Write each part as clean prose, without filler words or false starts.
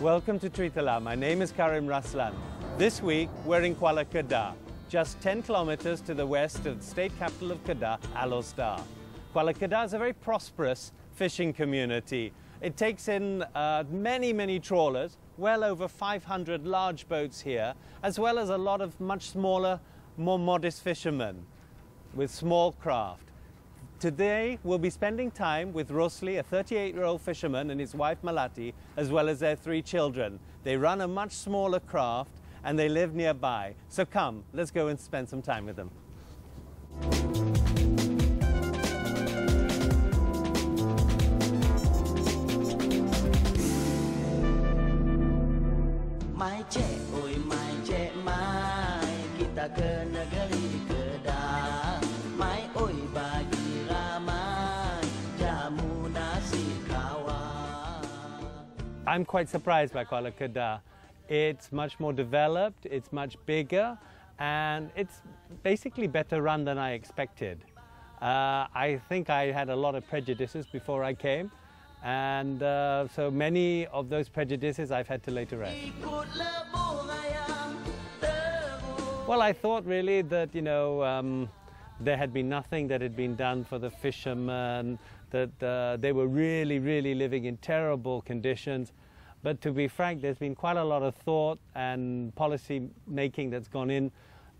Welcome to Tritala. My name is Karim Raslan. This week, we're in Kuala Kedah, just 10 kilometers to the west of the state capital of Kedah, Alor. Kuala Kedah is a very prosperous fishing community. It takes in many trawlers, well over 500 large boats here, as well as a lot of much smaller, more modest fishermen with small craft. Today, we'll be spending time with Rosli, a 38-year-old fisherman, and his wife Malati, as well as their 3 children. They run a much smaller craft and they live nearby. So come, let's go and spend some time with them. Mai cek, oi mai cek mai, kita ke negeri Kedah. Mai oi bagi ramai, jamu nasi kawar. I'm quite surprised by Kuala Kedah. It's much more developed, it's much bigger, and it's basically better run than I expected. I think I had a lot of prejudices before I came, and so many of those prejudices I've had to lay to rest. Well, I thought really that, there had been nothing that had been done for the fishermen, that they were really living in terrible conditions. But to be frank, there's been quite a lot of thought and policy making that's gone in,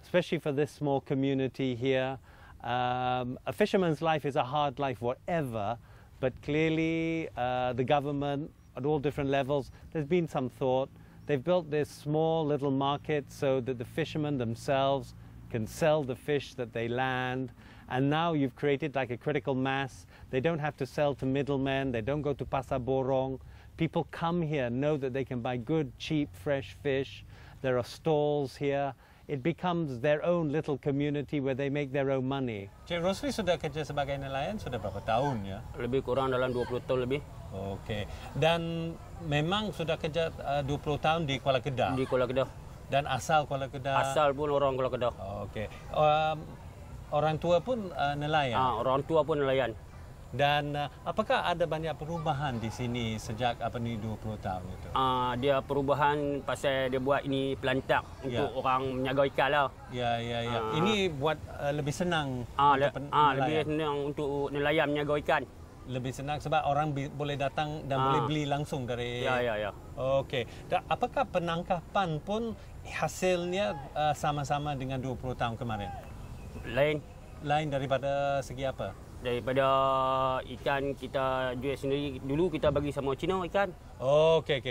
especially for this small community here. A fisherman's life is a hard life, whatever, but clearly the government at all different levels, there's been some thought. They've built this small little market so that the fishermen themselves can sell the fish that they land. And now you've created like a critical mass. They don't have to sell to middlemen. They don't go to Pasar Borong. People come here, know that they can buy good, cheap, fresh fish. There are stalls here. It becomes their own little community where they make their own money. Cik Rosli sudah kerja sebagai nelayan sudah berapa tahun ya? Lebih kurang dalam 20 tahun lebih. Okey. Dan memang sudah kerja 20 tahun di Kuala Kedah? Di Kuala Kedah. Dan asal Kuala Kedah? Asal pun orang Kuala Kedah. Okey. Orang tua pun nelayan? Orang tua pun nelayan. Dan apakah ada banyak perubahan di sini sejak 20 tahun itu? Dia perubahan pasal dia buat ini pelantak untuk orang menjaga ikan lah. Ya. Ini buat lebih senang lebih senang untuk nelayan menjaga ikan. Lebih senang sebab orang boleh datang dan boleh beli langsung dari... Ya. Okey. Dan apakah penangkapan pun hasilnya sama-sama dengan 20 tahun kemarin? Lain daripada segi apa? Daripada ikan kita jual sendiri, dulu kita bagi sama Cina ikan. Okey.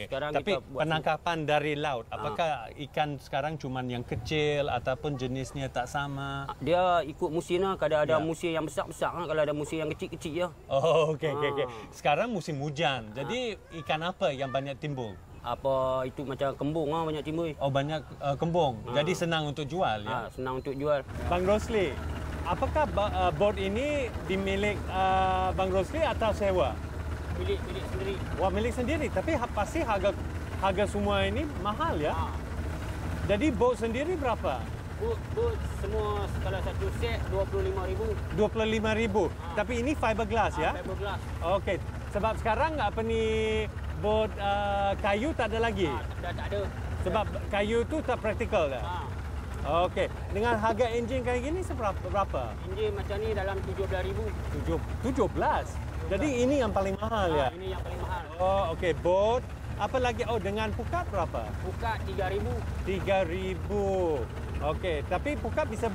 Sekarang tapi kita buat penangkapan dari laut, apakah ikan sekarang cuma yang kecil ataupun jenisnya tak sama? Dia ikut musim lah. Kadang ada musim yang besar-besar, kalau ada musim yang kecil-kecil je. Okey. Sekarang musim hujan, jadi ikan apa yang banyak timbul? Apa itu macam kembung lah banyak timbul. Oh, banyak kembung. Jadi senang untuk jual ya? Senang untuk jual. Bang Rosli, apakah bot ini dimilik Bang Rosli atau sewa? Milik sendiri. Wah, milik sendiri. Tapi pasti harga semua ini mahal ya? Jadi bot sendiri berapa? Bot semua kalau satu set 25,000. 25,000. Tapi ini fiberglass ya? Fiberglass. Okey. Sebab sekarang bot kayu tak ada lagi? Tak ada. Sebab kayu tu tak praktikal dah? Okey. Dengan harga enjin kayak gini berapa? Enjin macam ni dalam 17,000. 17? Jadi ini yang paling mahal ya? Ini yang paling mahal. Oh, okey. Bot. Apa lagi? Oh, dengan pukat berapa? Pukat 3,000. 3,000. Okey. Tapi pukat bisa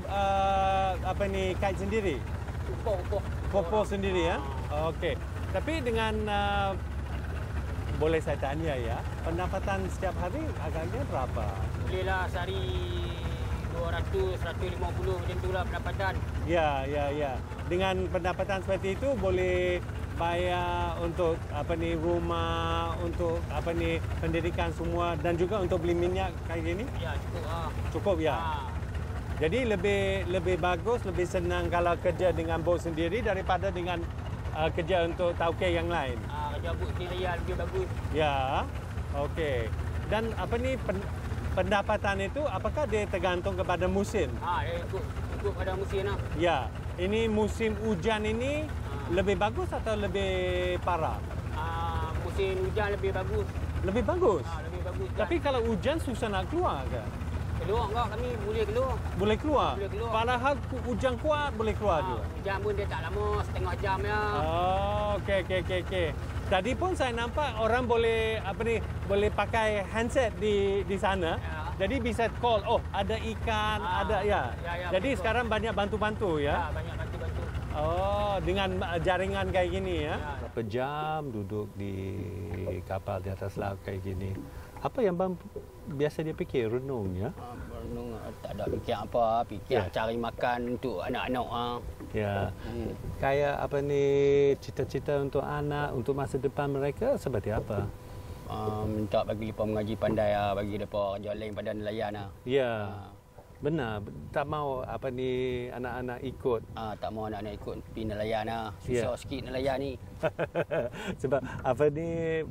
kait sendiri? Popo sendiri ya? Okey. Tapi dengan boleh saya tanya ya, pendapatan setiap hari agaknya berapa? Bolehlah sehari 200, 150 macam itulah pendapatan. Ya. Dengan pendapatan seperti itu boleh bayar untuk rumah, untuk pendidikan semua dan juga untuk beli minyak kayak gini? Ya, cukup ah. Cukup ya. Jadi lebih bagus, lebih senang kalau kerja dengan bos sendiri daripada dengan kerja untuk tauke yang lain. Kerja bot sendiri lebih bagus. Ya. Okey. Dan pendapatan itu apakah dia tergantung kepada musim? Dia ikut pada musim lah. Ya. Ini musim hujan ini lebih bagus atau lebih parah? Musim hujan lebih bagus. Lebih bagus. Lebih bagus. Tapi kalau hujan susah nak keluar ke? Keluar enggak, kami boleh keluar. Boleh keluar? Boleh keluar. Padahal hujan kuat boleh keluar juga? Hujan pun dia tak lama, setengah jam ya. Oh, okey. Tadi pun saya nampak orang boleh boleh pakai handset di sana. Ya. Jadi bisa call, oh ada ikan, ada ya. Jadi betul. sekarang banyak bantu-bantu ya. Ya, banyak bantu-bantu. Oh, dengan jaringan kayak gini ya. Ya. Berapa jam duduk di kapal di atas laut kayak gini. Apa yang bang biasa dia fikir? Renung ya? Renung, tak ada fikir apa, fikir cari makan untuk anak-anak. Ya. Kayak apa ni cita-cita untuk anak, untuk masa depan mereka seperti apa? Minta bagi mereka mengaji pandai, bagi mereka kerja lain pada nelayan. Ya. Benar, tak mau apa ni anak-anak ikut. Tak mau anak-anak ikut pergi nelayan. Susah sikit nelayan ni. Sebab apa ni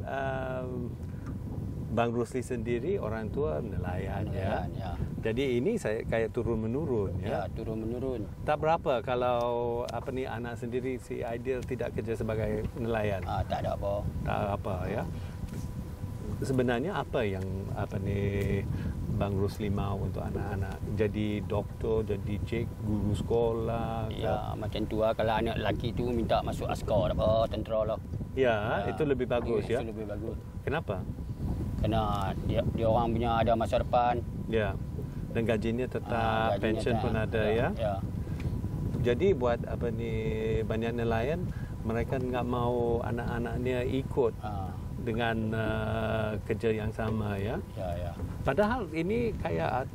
Bang Rusli sendiri orang tua nelayan ya. Jadi ini saya kayak turun menurun ya. Ya, turun menurun. Tak berapa kalau apa ni anak sendiri si Aidil tidak kerja sebagai nelayan. Tak ada apa. Tak apa ya. Sebenarnya apa yang apa ni Bang Rusli mau untuk anak-anak? Jadi doktor, jadi guru sekolah. Ya, macam tu lah. Kalau anak lelaki tu minta masuk askar apa, tentera lah. Ya, itu lebih bagus ya. Itu lebih bagus. Kenapa? Kerana dia orang punya ada masa depan. Ya. Dan gajinya tetap, Gajinya pension tak. pun ada ya. Ya. Jadi buat apa ni banyak nelayan mereka enggak mau anak-anaknya ikut dengan kerja yang sama ya. Ya. Padahal ini kayak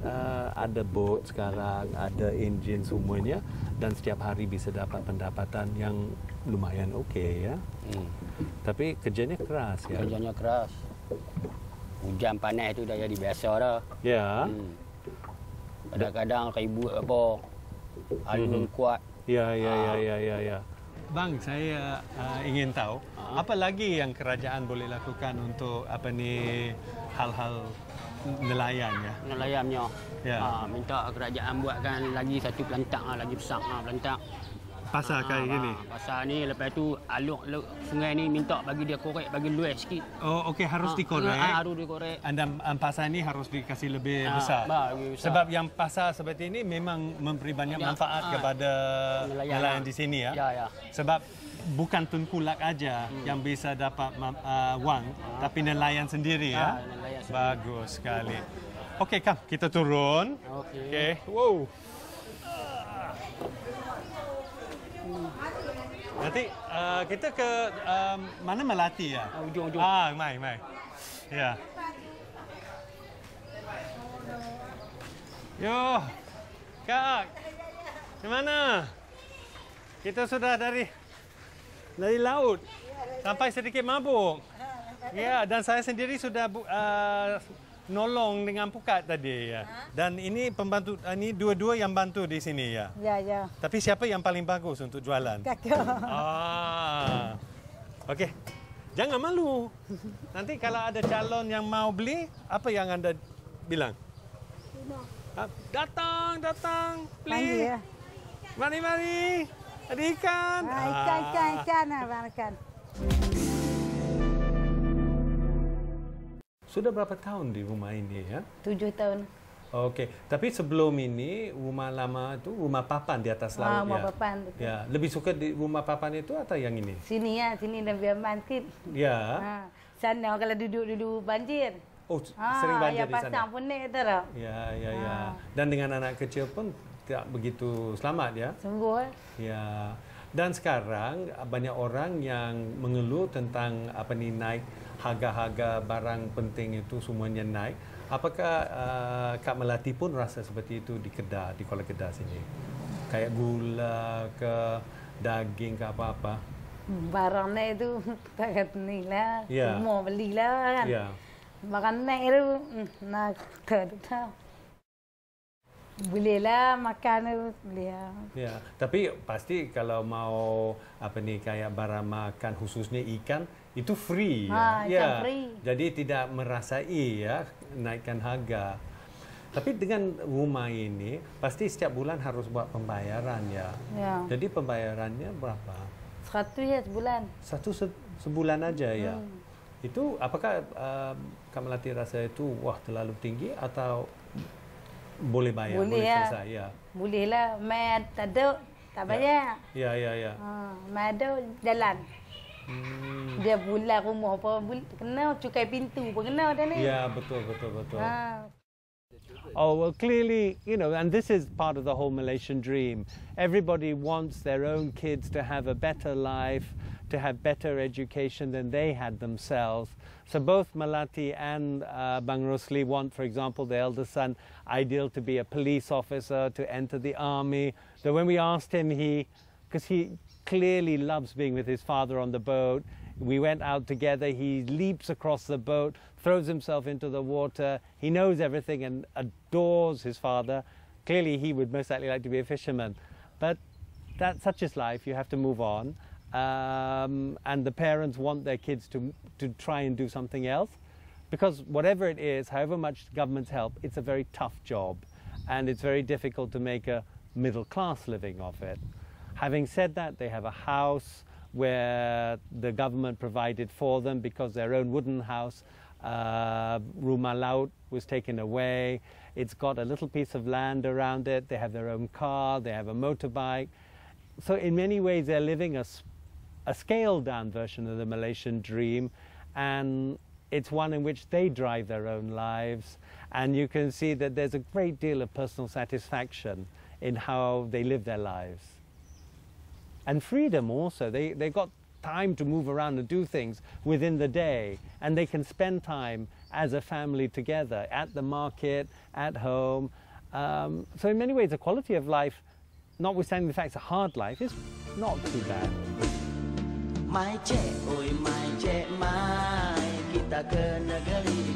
ada boat sekarang, ada enjin semuanya dan setiap hari bisa dapat pendapatan yang lumayan okey ya. Tapi kerjanya keras ya. Kerjanya keras. Hujan panas tu dah jadi biasa dah. Ya. Kadang-kadang ribut apa. Alun kuat. Ya. Bang, saya ingin tahu apa lagi yang kerajaan boleh lakukan untuk apa ni hal-hal nelayan ya. Nelayannya. Ya. Minta kerajaan buatkan lagi satu pelantak lagi besar pelantak. Pasal kayak gini. Pasal ni lepas tu alur sungai ni minta bagi dia korek bagi luas sikit. Oh, okey harus dikorek. Harus dikorek. Dan pasal ni harus dikasih lebih besar. Lebih besar. Sebab yang pasal seperti ini memang memberi banyak manfaat kepada nelayan di sini ya. Ya. Sebab bukan tengkulak aja yang bisa dapat wang, tapi nelayan sendiri ya. Nelayan sendiri. Bagus sekali. Okey, kam kita turun. Okey. Wow. Nanti kita ke mana Melati ya? Ujung-ujung. Mai. Ya. Yo. Kak. Di mana? Kita sudah dari laut sampai sedikit mabuk. Ya, dan saya sendiri sudah nolong dengan pukat tadi ya. Dan ini pembantu ini dua-dua yang bantu di sini ya. Ya. Tapi siapa yang paling bagus untuk jualan? Kakak. Okey. Jangan malu. Nanti kalau ada calon yang mau beli, apa yang anda bilang? Datang, beli. Ya. Mari. Ada ikan. Ikan. Makan. Sudah berapa tahun di rumah ini ya? 7 tahun. Okey, tapi sebelum ini rumah lama itu rumah papan di atas laut Rumah ya. papan. Ya, lebih suka di rumah papan itu atau yang ini? Sini lebih aman sikit. Ya. Sana kalau duduk banjir. Oh, sering banjir di sana. pasang pun naik tu lah. Ya. Dan dengan anak kecil pun tidak begitu selamat ya. Sembuh. Ya. Dan sekarang banyak orang yang mengeluh tentang naik harga-harga barang penting itu semuanya naik. Apakah Kak Melati pun rasa seperti itu di Kedah, di Kuala Kedah sini? Kayak gula ke daging ke apa-apa? Barang naik tu tak kata ni lah. Ya. Semua belilah kan. Ya. Makan naik tu nak tahu. Bolehlah makan tu boleh. Ya, tapi pasti kalau mau kayak barang makan khususnya ikan itu free ya. Ikan free. Jadi tidak merasai ya naikkan harga. Tapi dengan rumah ini pasti setiap bulan harus buat pembayaran ya. Jadi pembayarannya berapa? 100 ya sebulan. Sebulan aja ya. Itu apakah Kak Melati rasa itu terlalu tinggi atau boleh bayar? Boleh ya. selesai? Ya. Boleh lah. Mai tak ada, tak bayar. Ya, ya, ya. Mai ada jalan. Dia bulan rumah apa, kena cukai pintu pun kena dah ni. Ya, betul. Oh, well, clearly, and this is part of the whole Malaysian dream. Everybody wants their own kids to have a better life, to have better education than they had themselves. So both Melati and Bang Rosli want, for example, the eldest son, ideal to be a police officer, to enter the army. So when we asked him, because he clearly loves being with his father on the boat, we went out together, he leaps across the boat, throws himself into the water, he knows everything and adores his father. Clearly he would most likely like to be a fisherman. But that's such is life, you have to move on. And the parents want their kids to try and do something else. Because whatever it is, however much governments help, it's a very tough job. And it's very difficult to make a middle class living of it. Having said that, they have a house where the government provided for them because their own wooden house, Rumah Laut, was taken away. It's got a little piece of land around it. They have their own car. They have a motorbike. So in many ways, they're living a scaled-down version of the Malaysian dream, and it's one in which they drive their own lives. And you can see that there's a great deal of personal satisfaction in how they live their lives. And freedom also. They got time to move around and do things within the day, and they can spend time as a family together at the market, at home. So in many ways, the quality of life, notwithstanding the fact it's a hard life, is not too bad. Mai cek, oi mai cek mai, kita ke negeri